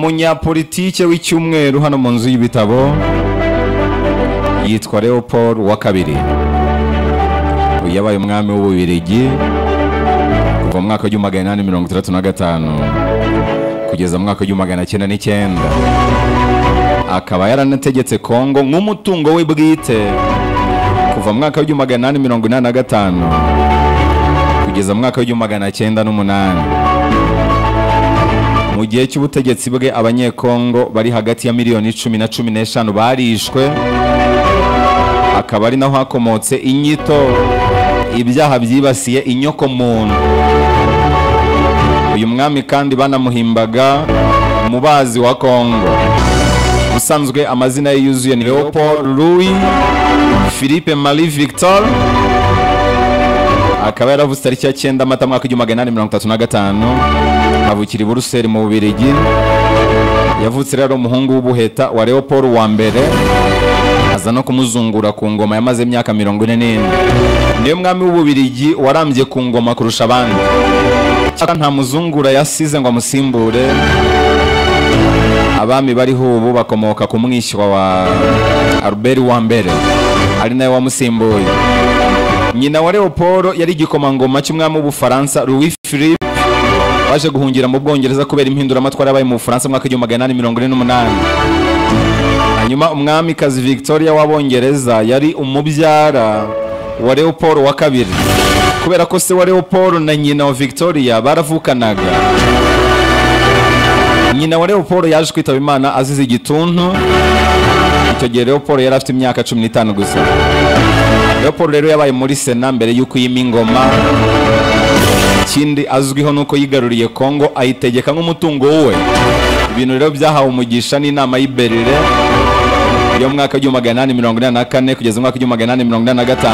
umunyapolitike w'icyumweru hano mu nzu y'ibitabo yitwa Leopold wa kabiri. Uyu yabaye umwami w'Ububiligi kuva mu mwaka wa 1835 kugeza mu mwaka wa 1909. Akaba yaranategetse Kongo nk'umutungo we bwite kuva mu mwaka wa 1885 kugeza mu mwaka wa 1908. Mu gihe cy'ubutegetsi bwe abanyekongo bari hagati ya miliyoni 10 na 15 barishwe. Akaba ari naho hakomotse inyito ibyaha byibasiye inyoko muntu. Uyu mwami kandi banamuhimbaga umubazi wa Kongo. Usanzwe amazina ye yuzuye ni Leopold Louis Philippe Marie Victor. Akaba yaravutse tariki ya 9 Mata mwaka wa 1835 avukira i Buruseli mu Bubiligi. Yavutse rero umuhungu w'ubuheta wa Leopold wa mbere, aza no kumuzungura ku ngoma yamaze imyaka 44. Niyo mwami w'Ububiligi warambye ku ngoma kurusha abandi. Nta muzungura yasize ngo amusimbure. Abami bariho ubu bakomoka ku mwishywa wa Albert wa mbere, ari nawe wamusimbuye. Nyina wa Leopold yari igikomangoma cy'umwami w'Ubufaransa Louis Philippe, waje guhungira mu Bwongereza kubera impinduramatwara yabaye mu Bufaransa mu mwaka wa 1848. Hanyuma umwamikazi Victoria w'Abongereza yari umubyara wa Leopold wa kabiri, kubera ko se wa Leopold na nyina wa Victoria baravukanaga. Nyina wa Leopold yaje kwitaba Imana azize igituntu. Icyo gihe Leopold yari afite imyaka 15 gusa. Leopold rero yabaye muri Sena mbere y'uko yima ingoma. Ikindi azwiho nuko yigaruriye Kongo ayitegeka nk'umutungo we. Ibintu rero byahawe umugisha n'inama y'Iberire yo mwaka wa 1884 kugeza mu mwaka wa 1885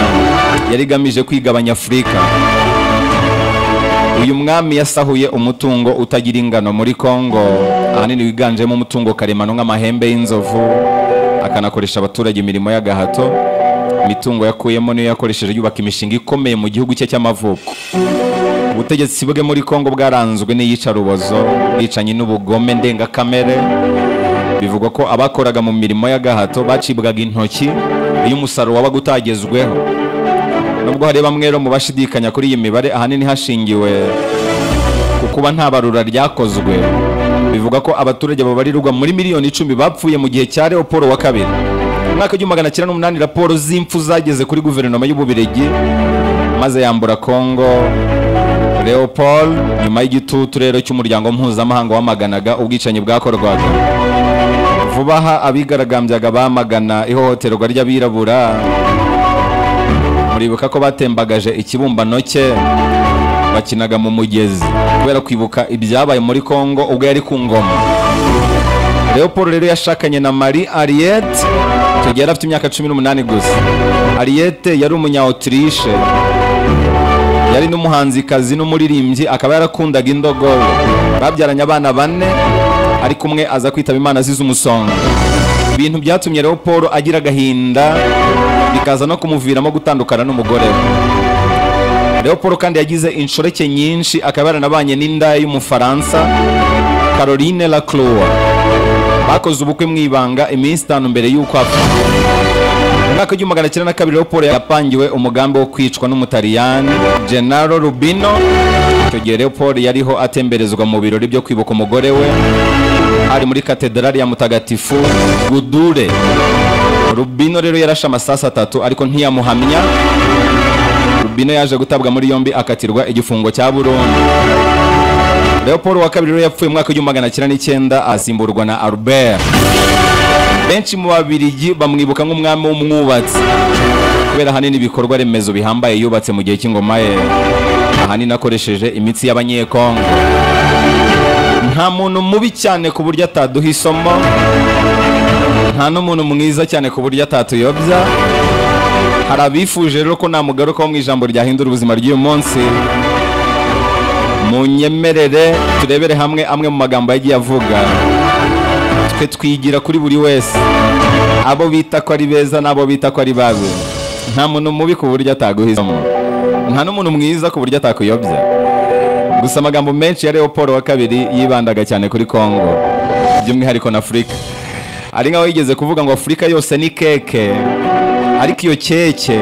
yari igamije kwigabanya Afurika. Uyu mwami yasahuye umutungo utagira ingano muri Kongo, ahanini wiganjemo umutungo karemano nk'amahembe y'inzovu, akanakoresha abaturage imirimo y'agahato. Imitungo yakuyemo niyo yakoresheje yubaka imishinga ikomeye mu gihugu cye cy'amavuko. Ubutegetsi bwe muri Kongo bwaranzwe n'iyicarubozo, bicanye n'ubugome ndengakamere. Bivugwa ko abakoraga mu mirimo y'agahato bacibwaga intoki iyo umusaruro wabaga utagezweho. Nubwo hari bamwe rero mu bashidikanya kuri iyi mibare, ahanini hashingiwe ku kuba nta barura ryakozwe. Bivuga ko abaturage babarirwa muri miliyoni 10 bapfuye mu gihe cya Leopold wa kabiri. Mu mwaka wa 1908 raporo z'impfu zageze kuri guverinoma y'Ububiligi maze yambura Kongo Leopold nyuma y'igitutu rero cy'umuryango mpuzamahanga wamaganaga ubwicanyi bwakorwaga. Vuba aha abigaragambyaga bamagana ihohoterwa ry'abirabura. Muribuka ko batembagaje ikibumbano cye bakinaga mu mugezi kubera kwibuka ibyabaye muri Kongo ubwo yari ku ngoma. Leopold rero yashakanye na Marie Ariette, icyo gihe afite imyaka 18 gusa. Ariette yari umunya-Autriche, yari n'umuhanzikazi n'umuririmbyi, akaba yarakundaga indogobe. Babyaranye abana 4 ariko umwe aza kwitaba Imana azize umusonga. Ibintu byatumye Leopold agira agahinda bikaza no kumuviramo gutandukana n'umugore we. Leopold kandi yagize inshoreke nyinshi, akaba yaranabanye n'indaya y'Umufaransa Caroline Lacroix. Bakoze ubukwe mu ibanga iminsi 5 mbere y'uko apfa. Mu mwaka wa 1902 Leopold yapangiwe umugambi wo kwicwa n'Umutaliyani Gennaro Rubino. Icyo gihe Leopold yariho atemberezwa mu birori byo kwibuka umugore we ari muri katedrali ya Mutagatifu Gudule. Rubino rero yarashe amasasa 3 ariko ntiyamuhamya. Rubino yaje gutabwa muri yombi akatirwa igifungo cya burundu. Leopold wa kabiri rero yapfuye mu mwaka wa 1909 asimburwa na Albert. Benshi mu Babiligi bamwibuka nk'umwami w'umwubatsi kubera hanini ibikorwa remezo bihambaye yubatse mu gihe cy'ingoma ye, ahanini akoresheje imitsi y'abanyekongo. Nta muntu mubi cyane ku buryo ataduha isomo, nta n'umuntu mwiza cyane ku buryo atatuyobya. Hari abifuje rero ko namugarukaho mu ijambo ryahindura ubuzima ry'uyu munsi. Munyemerere turebere hamwe amwe mu magambo yagiye avuga. Twe twigira kuri buri wese, abo bita ko ari beza n'abo bita ko ari babi. Nta muntu mubi ku buryo ataguhisamo, nta n'umuntu mwiza ku buryo atakuyobya. Gusa amagambo menshi ya Leopold wa kabiri yibandaga cyane kuri Kongo. by'umwihariko na Afurika. Ari nkaho yigeze kuvuga ngo Afurika yose ni keke, ariko iyo keke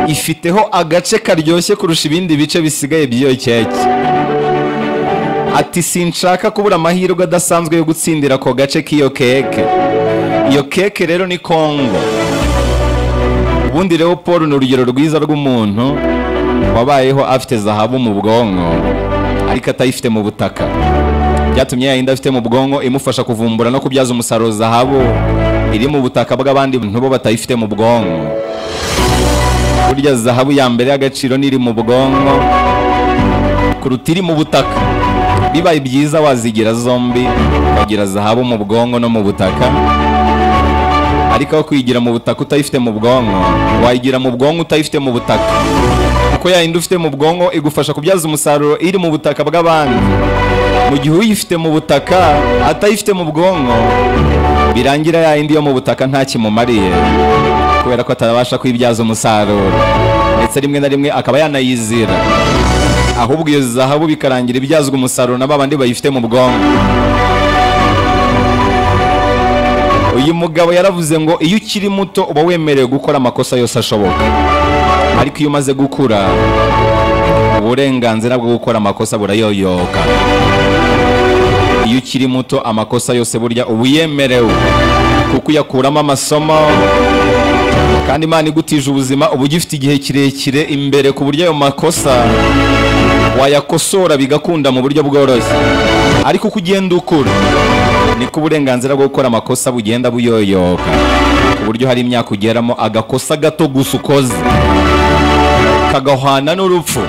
ifiteho agace karyoshye kurusha ibindi bice bisigaye by'iyo keke. Ati sinshaka kubura amahirwe adasanzwe yo gutsindira ako gace k'iyo keke. Iyo keke rero ni Congo. Ubundi Leopold ni urugero rwiza rw'umuntu wabayeho afite zahabu mu bwonko ariko atayifite mu butaka. Byatumye yayindi afite mu bwonko imufasha kuvumbura no kubyaza umusaruro zahabu iri mu butaka bw'abandi ntubo batayifite mu bwonko. Burya zahabu ya mbere y'agaciro niri mu bwonko kuruta iri mu butaka. Bibaye byiza wazigira zombi, wagira zahabu mu bwonko no mu butaka, ariko aho kwigira mu butaka utayifite mu bwonko wayigira mu bwonko utayifite mu butaka, kuko yayindi ufite mu bwonko igufasha kubyaza umusaruro iri mu butaka bw'abandi, mu gihe uyifite mu butaka atayifite mu bwonko birangira yayindi yo mu butaka nta kimumariye kubera ko atabasha kwibyaza umusaruro, ndetse rimwe na rimwe akaba yanayizira, ahubwo iyo zahabu bikarangira ibyazwa umusaruro na babandi bayifite mu bwonko. Uyu mugabo yaravuze ngo iyo ukiri muto uba wemerewe gukora amakosa yose ashoboka, ariko iyo umaze gukura uburenganzira bwo gukora amakosa burayoyoka. Iyo ukiri muto amakosa yose burya uba yemerewe kuko uyakuramo amasomo, kandi Imana igutije ubuzima uba ugifite igihe kirekire imbere ku buryo ayo makosa wayakosora bigakunda mu buryo bworoshye. Ariko uko ugenda ukura niko uburenganzira bwo gukora amakosa bugenda buyoyoka, ku buryo hari imyaka ugeramo agakosa gato gusa ukoze kagahwana n'urupfu,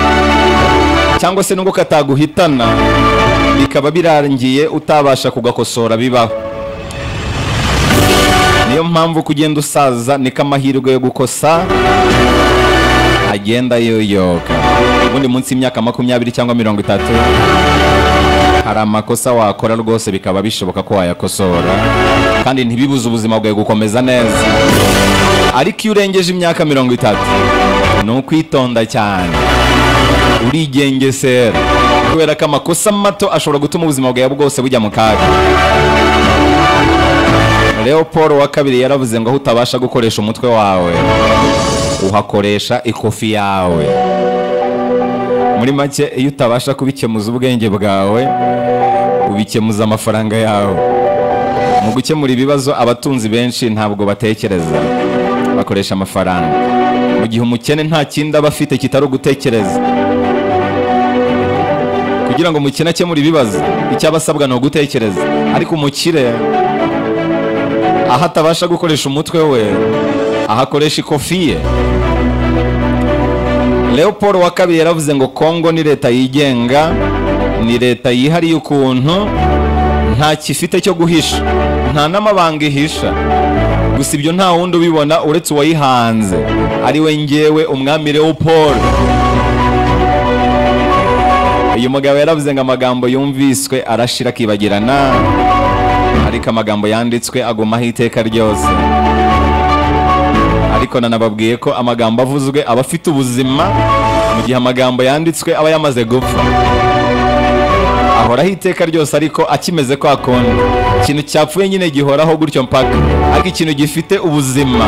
cyangwa se nubwo kataguhitana bikaba birangiye utabasha kugakosora bibaho. Niyo mpamvu kugenda usaza niko amahirwe yo gukosa agenda yoyoka. Ubundi munsi y'imyaka 20 cyangwa 30 hari amakosa wakora rwose bikaba bishoboka ko wayakosora kandi ntibibuze ubuzima bwawe gukomeza neza. Ariko iyo urengeje imyaka 30 ni ukwitonda cyane, urigengesera, kubera ko amakosa mato ashobora gutuma ubuzima bwawe bwose bujya mu kaga. Leopold wa kabiri yaravuze ngo aho utabasha gukoresha umutwe wawe uhakoresha ikofi yawe. Muri make iyo utabasha kubikemuza ubwenge bwawe ubikemuza amafaranga yawe. Mu gukemura ibibazo abatunzi benshi ntabwo batekereza, bakoresha amafaranga, mu gihe umukene nta kindi aba afite kitari ugutekereza. Kugira ngo umukene akemure ibibazo icyo abasabwa ni ugutekereza, ariko umukire aho atabasha gukoresha umutwe we ahakoresha ikofi ye. Leopold wa kabiri yaravuze ngo Congo ni leta yigenga, ni leta yihariye ukuntu nta kifite cyo guhisha, nta n'amabanga ihisha. Gusa ibyo nta wundi ubibona uretse uwayihanze, ari we njyewe umwami Leopold. Uyu mugabo yaravuze ngo amagambo yumviswe arashira akibagirana, ariko amagambo yanditswe agumaho iteka ryose. Ariko nanababwiye ko amagambo avuzwe aba afite ubuzima, mu gihe amagambo yanditswe aba yamaze gupfa. Ahoraho iteka ryose ariko akimeze kwa kundi. Ikintu cyapfuye nyine gihoraho gutyo mpaka, ariko ikintu gifite ubuzima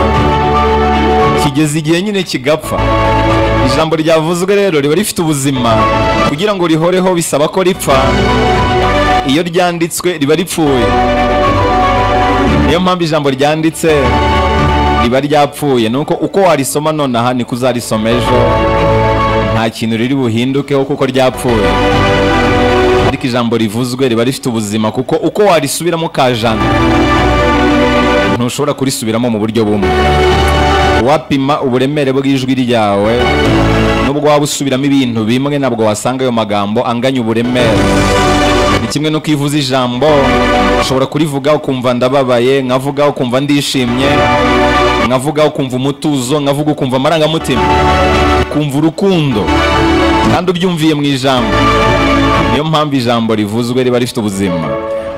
kigeze igihe nyine kigapfa. Ijambo ryavuzwe rero riba rifite ubuzima, kugira ngo rihoreho bisaba ko ripfa. Iyo ryanditswe riba ripfuye. Niyo mpamvu ijambo ryanditse riba ryapfuye, nuko uko warisoma nonaha niko uzarisoma ejo, nta kintu riri buhindukeho kuko ryapfuye. Ariko ijambo rivuzwe riba rifite ubuzima, kuko uko warisubiramo kajana ntushobora kurisubiramo mu buryo bumwe. Wapima uburemere bw'ijwi ryawe, nubwo waba usubiramo ibintu bimwe ntabwo wasanga ayo magambo anganya uburemere. Ni kimwe no kwivuza ijambo, ushobora kurivuga ukumva ndababaye, nkavuga ukumva ndishimye, nkavuga ukumva umutuzo, nkavuga ukumva amarangamutima, ukumva urukundo, kandi ubyumviye mu ijambo. Niyo mpamvu ijambo rivuzwe riba rifite ubuzima.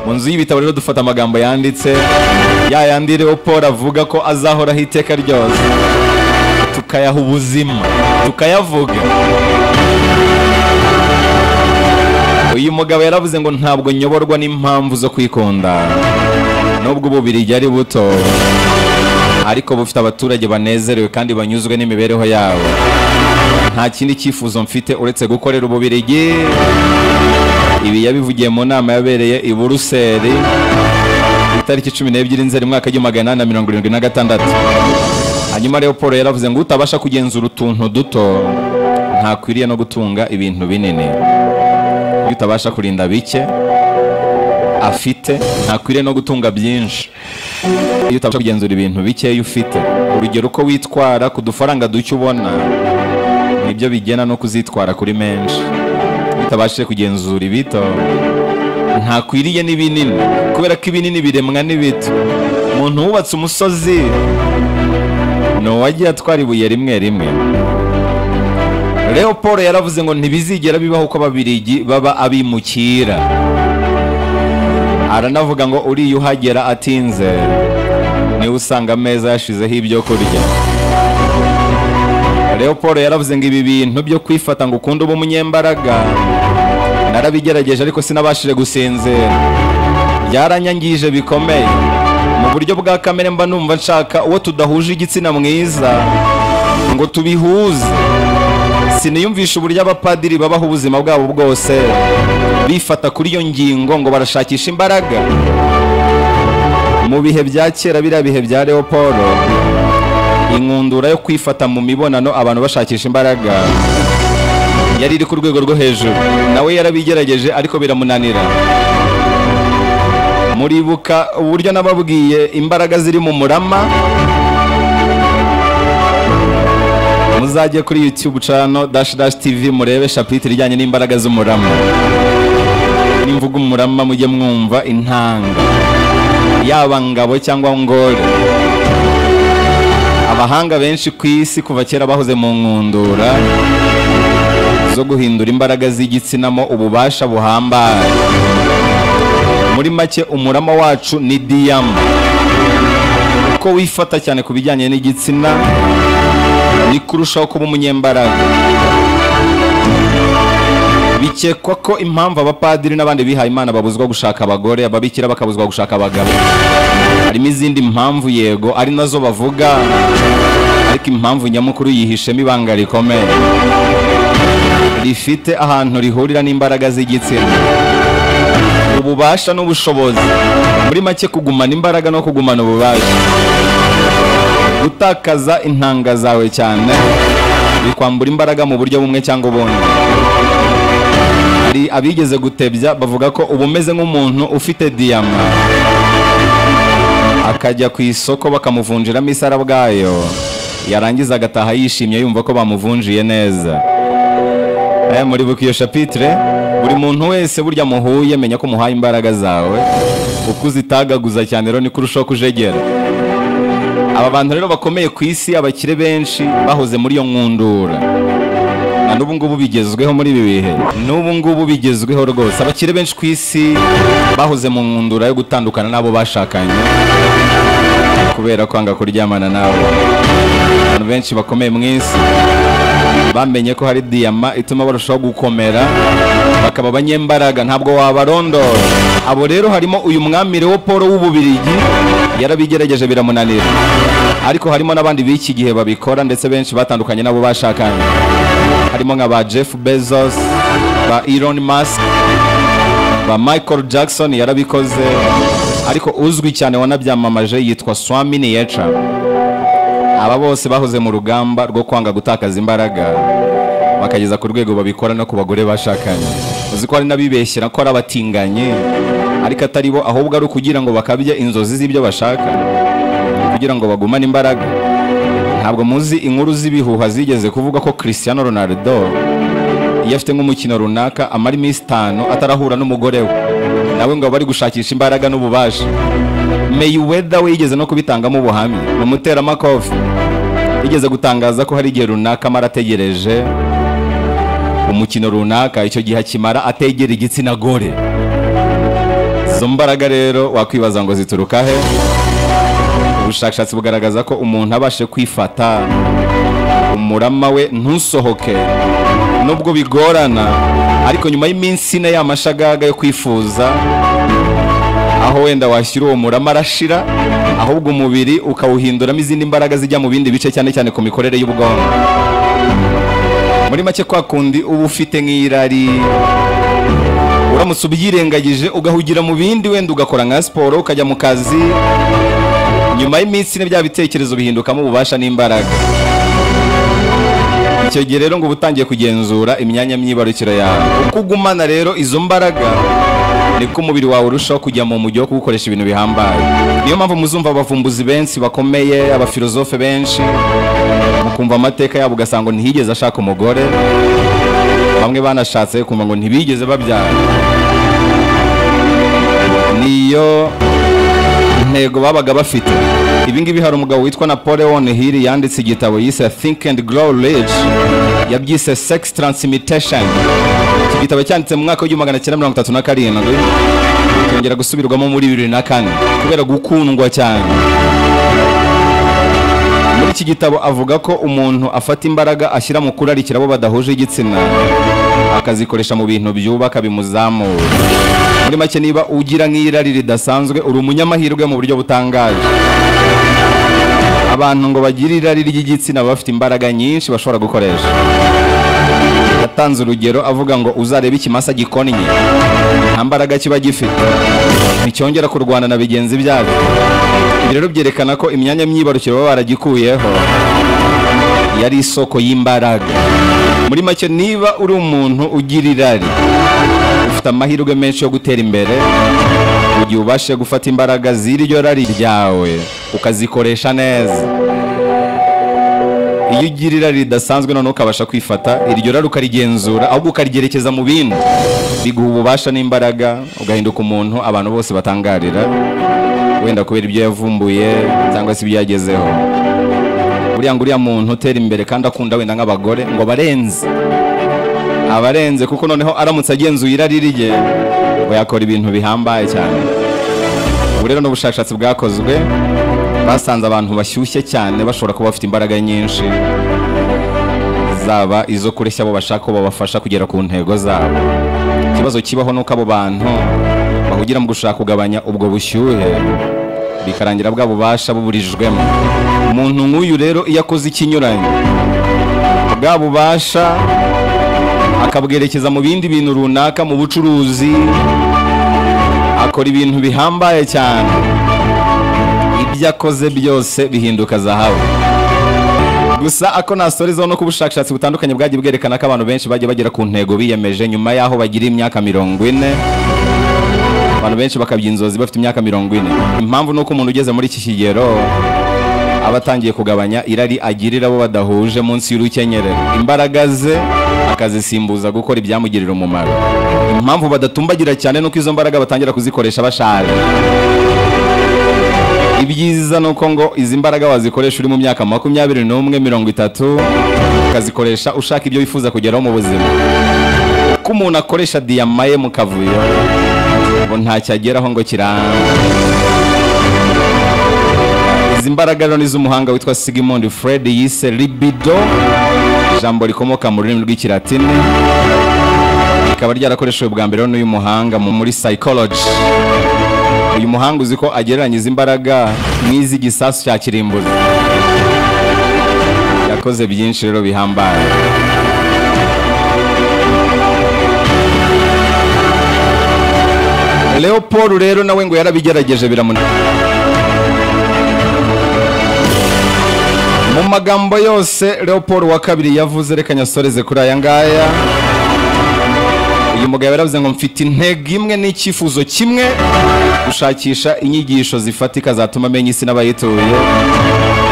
Mu nzu y'ibitabo rero dufata amagambo yanditse, ya yandi Leopold avuga ko azahoraho iteka ryose, tukayaha ubuzima, tukayavuga. uyu mugabo yaravuze ngo ntabwo nyoborwa n'impamvu zo kwikunda, nubwo Ububiligi ari buto ariko bufite abaturage banezerewe kandi banyuzwe n'imibereho yabo. Nta kindi cyifuzo mfite uretse gukorera Ububiligi. Ibi yabivugiye mu nama yabereye i Buruseli itariki 12 Nzeri mwaka w'1876. Hanyuma rero Paul yaravuze ngo utabasha kugenzura utuntu duto ntakwiriye no gutunga ibintu binini. Iyo utabasha kurinda bike afite ntakwiriye no gutunga byinshi. Iyo utabasha kugenzura ibintu bike ufite, urugero uko witwara ku dufaranga duke ubona nibyo bigena no kuzitwara kuri menshi. Iyo utabashije kugenzura ibito ntakwiriye n'ibinini, kubera ko ibinini biremwa n'ibito. Umuntu wubatse umusozi wagiye atwara ibuye rimwe rimwe. Leo Paul yaravuze ngo ntibizigera bibaho ko Ababiligi baba abimukira. Aranavuga ngo uriye uhagera atinze niwe usanga ameza yashizeho ibyo kurya. Leo Paul yaravuze ngo ibi bintu byo kwifata ngo ukunda uba umunyembaraga narabigerageje ariko sinabashije gusinzira, byaranyangije bikomeye. Mu buryo bwa kamere mba numva nshaka uwo tudahuje igitsina mwiza ngo tubihuze. Siniyumvisha uburyo abapadiri babaho ubuzima bwabo bwose bifata kuri iyo ngingo ngo barashakisha imbaraga. Mu bihe bya kera, biriya bihe bya Leo Paul, inkundura yo kwifata mu mibonano abantu bashakisha imbaraga yari iri ku rwego rwo hejuru. Nawe yarabigerageje ariko biramunanira. Muribuka uburyo nababwiye imbaraga ziri mu murama? Muzajye kuri YouTube channel _TV murebe chapitre ijyanye n'imbaraga z'umurama. Nimvuga umurama mujye mwumva intanga, yaba ngabo cyangwa ngore. Abahanga benshi ku isi kuva kera bahoze mu nkundura zo guhindura imbaraga z'igitsinamo ububasha buhambaye. Muri make umurama wacu ni diyama. Uko wifata cyane ku bijyanye n'igitsina ni kurushaho kuba umunyembaraga. Bikekwa ko impamvu abapadiri n'abandi bihaye Imana babuzwa gushaka abagore, ababikira bakabuzwa gushaka abagabo, harimo izindi mpamvu yego ari nazo bavuga, ariko impamvu nyamukuru yihishemo ibanga rikomeye rifite ahantu rihurira n'imbaraga z'igitsina, ububasha n'ubushobozi. Muri make kugumana imbaraga no kugumana ububasha. Gutakaza intanga zawe cyane bikwambura imbaraga mu buryo bumwe cyangwa ubundi. Hari abigeze gutebya bavuga ko uba umeze nk'umuntu ufite diyama akajya ku isoko bakamuvunjiramo isara bwayo, yarangiza agataha yishimye yumva ko bamuvunjiye neza. Muri bukiyo chapitre, buri muntu wese burya muhuye menya ko muhaye imbaraga zawe, uko uzitagaguza cyane rero niko urushaho kujegera. Aba bantu rero bakomeye ku isi, abakire benshi bahoze muri iyo nkundura. Na n'ubu ngubu bigezweho muri ibi bihe. N'ubu ngubu bigezweho rwose. Abakire benshi ku isi bahoze mu nkundura yo gutandukana n'abo bashakanye kubera kwanga kuryamana nabo. Abantu benshi bakomeye mu isi bamenye ko hari diyama ituma barushaho gukomera bakaba abanyembaraga, ntabwo wabarondora. Abo rero harimo uyu mwami Leo Paul w'Ububiligi, yarabigerageje biramunanira. Ariko harimo n'abandi b'iki gihe babikora, ndetse benshi batandukanye nabo bashakanye. Harimo nka ba Jeff Bezos, ba Elon Musk, ba Michael Jackson yarabikoze, ariko uzwi cyane wanabyamamaje yitwa Swami Niyecha. Aba bose bahoze mu rugamba rwo kwanga gutakaza imbaraga bakageza ku rwego babikora no ku bagore bashakanye. Uzi ko hari n'abibeshyera ko ari abatinganye, ariko atari bo, ahubwo ari ukugira ngo bakabye inzozi z'ibyo bashaka, kugira ngo bagumane imbaraga. Ntabwo muzi inkuru z'ibihuha zigeze kuvuga ko Cristiano Ronaldo iyo afite nk'umukino runaka amara iminsi 5 atarahura n'umugore we, nawe ngo bari gushakisha imbaraga n'ububasha. Mayweather we yigeze no kubitangamo ubuhamya, umuteramakofi yigeze gutangaza ko hari igihe runaka amara ategereje umukino runaka, icyo gihe akimara ategera igitsina gore. Izo mbaraga rero wakwibaza ngo zituruka he? Ubushakashatsi bugaragaza ko umuntu abashe kwifata umurama we ntusohoke nubwo bigorana, ariko nyuma y'iminsi ine y'amashagaga yo kwifuza, aho wenda washyira uwo murama arashira, ahubwo umubiri ukawuhinduramo izindi mbaraga zijya mu bindi bice, cyane cyane ku mikorere y'ubwonko. Muri make kwa kundi uba ufite nk'irari, uramutse ubyirengagije ugahugira mu bindi, wenda ugakora nka siporo, ukajya mu kazi, nyuma y'iminsi ine bya bitekerezo bihindukamo ububasha n'imbaraga. Icyo gihe rero ngo uba utangiye kugenzura imyanya myibarukiro yawe. Uko ugumana rero izo mbaraga, niko umubiri wawe urushaho kujya mu mujyi wo kuwukoresha ibintu bihambaye. Niyo mpamvu muzumva abavumbuzi benshi bakomeye, abafilozofe benshi, mukumva amateka yabo ugasanga ntihigeze ashaka umugore, bamwe banashatse kumva ngo ntibigeze babyara. Niyo intego babaga bafite. Ibi ngibi hari umugabo witwa Napoleon Hill yanditse igitabo yise Think and Grow Rich, yabyise Sex Transmutation. Iki gitabo cyanditse mu mwaka w'1937, cyongera gusubirwamo muri 2004 kubera gukundwa cyane. Muri iki gitabo avuga ko umuntu afata imbaraga ashyira mu kurarikira abo badahuje igitsina, akazikoresha mu bintu byubaka bimuzamura. Muri make, niba ugira nk'irari ridasanzwe, uri umunyamahirwe mu buryo butangaje. Abantu ngo bagira irari ry'igitsina bafite imbaraga nyinshi bashobora gukoresha. Yatanze urugero avuga ngo uzarebe ikimasa gikonnye, nta mbaraga kiba gifite, nticyongera kurwana na bigenzi byabo. Ibi rero byerekana ko imyanya myibarukiro baba baragikuyeho yari isoko y'imbaraga. Muri make, niba uri umuntu ugira irari, ufite amahirwe menshi yo gutera imbere mu gihe ubashe gufata imbaraga z'iryo rari ryawe ukazikoresha neza. Iyo ugira irari ridasanzwe noneho ukabasha kwifata iryo rari ukarigenzura, ahubwo ukarigerekeza mu bindi, biguha ububasha n'imbaraga, ugahinduka umuntu abantu bose batangarira, wenda kubera ibyo yavumbuye cyangwa se ibyo yagezeho. Uriya muntu utera imbere kandi akunda wenda nk'abagore, ngo abarenze kuko noneho aramutse agenzuye irari rye, ngo yakora ibintu bihambaye cyane. Ubu rero n'ubushakashatsi bwakozwe, basanze abantu bashyushye cyane bashobora kuba bafite imbaraga nyinshi, zaba izo kureshya abo bashaka ko babafasha kugera ku ntego zabo. Ikibazo kibaho nuko abo bantu bahugira mu gushaka kugabanya ubwo bushyuhe, bikarangira bwa bubasha buburijwemo. Umuntu nk'uyu rero iyo akoze ikinyuranye, bwa bubasha akabwerekeza mu bindi bintu runaka, mu bucuruzi, akora ibintu bihambaye cyane, ibyo akoze byose bihinduka zahabu. Gusa ako nasorezaho no ku bushakashatsi butandukanye bwagiye bwerekana ko abantu benshi bagiye bagera ku ntego biyemeje nyuma y'aho bagira imyaka 40. Abantu benshi bakabya inzozi bafite imyaka 40. Impamvu nuko umuntu ugeze muri iki kigero aba atangiye kugabanya irari agirira abo badahuje munsi y'urukenyerero, imbaraga ze akazisimbuza gukora ibyamugirira umumaro. Impamvu badatumbagira cyane nuko izo mbaraga batangira kuzikoresha bashaje. Ibyiza nuko ngo izi mbaraga wazikoresha uri mu myaka 21, 30, ukazikoresha ushaka ibyo wifuza kugeraho mu buzima. Uko umuntu akoresha diyama ye mu kavuyo, ngo ntacyageraho ngo kiranga. Izi mbaraga rero ni z'umuhanga witwa Sigmund Freud yise libido, ijambo rikomoka mu rurimi rw'ikilatini, rikaba ryarakoreshejwe bwa mbere n'uyu muhanga muri psychology. Uyu muhanga uzi ko agereranya izi mbaraga n'iz'igisasu cya kirimbuzi. Yakoze byinshi rero bihambaye. Leopold rero nawe ngo yarabigerageje biramunanira. Mu magambo yose Leopold wa kabiri yavuze, reka nyasoreze kuri aya ngaya. Uyu mugabo yaravuze ngo mfite intego imwe n'icyifuzo kimwe, gushakisha inyigisho zifatika zatuma amenya isi n'abayituye.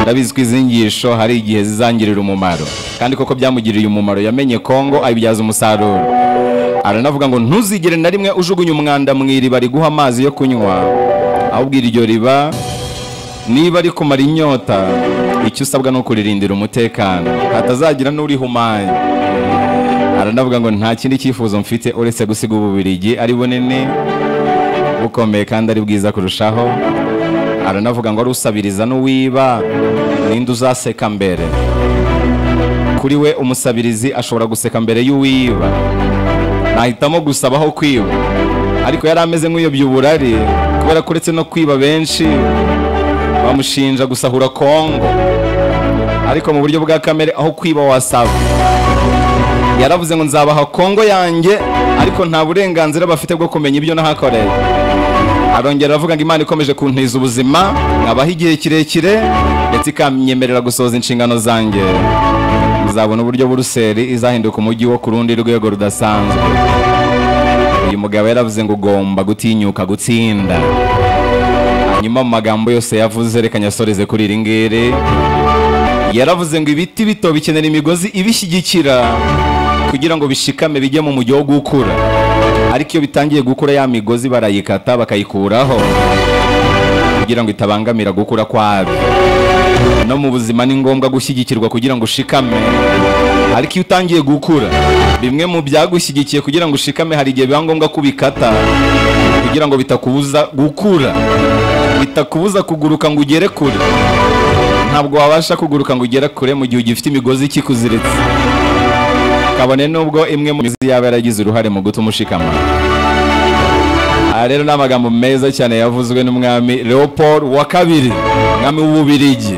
Ndabizi ko izi nyigisho hari igihe zizangirira umumaro, kandi koko byamugiriye umumaro. Yamenye Kongo ayibyaza umusaruro. Aranavuga ngo ntuzigere na rimwe ujugunya umwanda mu iriba riguha amazi yo kunywa, ahubwo iryo riba niba ari kumara inyota, icyo usabwa no kuririndira umutekano, hatazagira n'urihumanya. Aranavuga ngo nta kindi cyifuzo mfite uretse gusiga Ububiligi ari bunini, bukomeye kandi ari bwiza kurushaho. Aranavuga ngo ari usabiriza n'uwiba, ninde uzaseka mbere. kuri we umusabirizi ashobora guseka mbere y'uwiba, nahitamo gusabaho kwiba. Ariko yari ameze nk'uyobya uburari kubera ko uretse no kwiba benshi bamushinja gusahura Kongo, ariko mu buryo bwa kamere aho kwiba wasaba. Yaravuze ngo nzabaha Kongo yanjye ariko nta burenganzira bafite bwo kumenya ibyo nahakoreye. Arongera aravuga ngo Imana ikomeje kuntiza ubuzima nkabaho igihe kirekire ndetse ikanyemerera gusohoza inshingano zanjye, uzabona uburyo Buruseli izahinduka umujyi wo ku rundi rwego rudasanzwe. Uyu mugabo yaravuze ngo ugomba gutinyuka gutsinda. Hanyuma mu magambo yose yavuze reka nyasoreze kuri iri ngiri, yaravuze ngo ibiti bito bikenera imigozi ibishyigikira kugira ngo bishikame bijye mu mujyi wo gukura, ariko iyo bitangiye gukura ya migozi barayikata bakayikuraho kugira ngo itabangamira gukura kwabyo. No mu buzima ni ngombwa gushyigikirwa kugira ngo ushikame, ariko iyo utangiye gukura bimwe mu byagushyigikiye kugira ngo ushikame hari igihe biba ngombwa kubikata kugira ngo bitakubuza gukura, bitakubuza kuguruka ngo ugere kure. Ntabwo wabasha kuguruka ngo ugere kure mu gihe ugifite imigozi ikikuziritse, kabone nubwo imwe mu mizi yaba yaragize uruhare mu gutuma ushikama. Aha rero ni amagambo meza cyane yavuzwe n'umwami Leopold wa kabiri, umwami w'Ububiligi.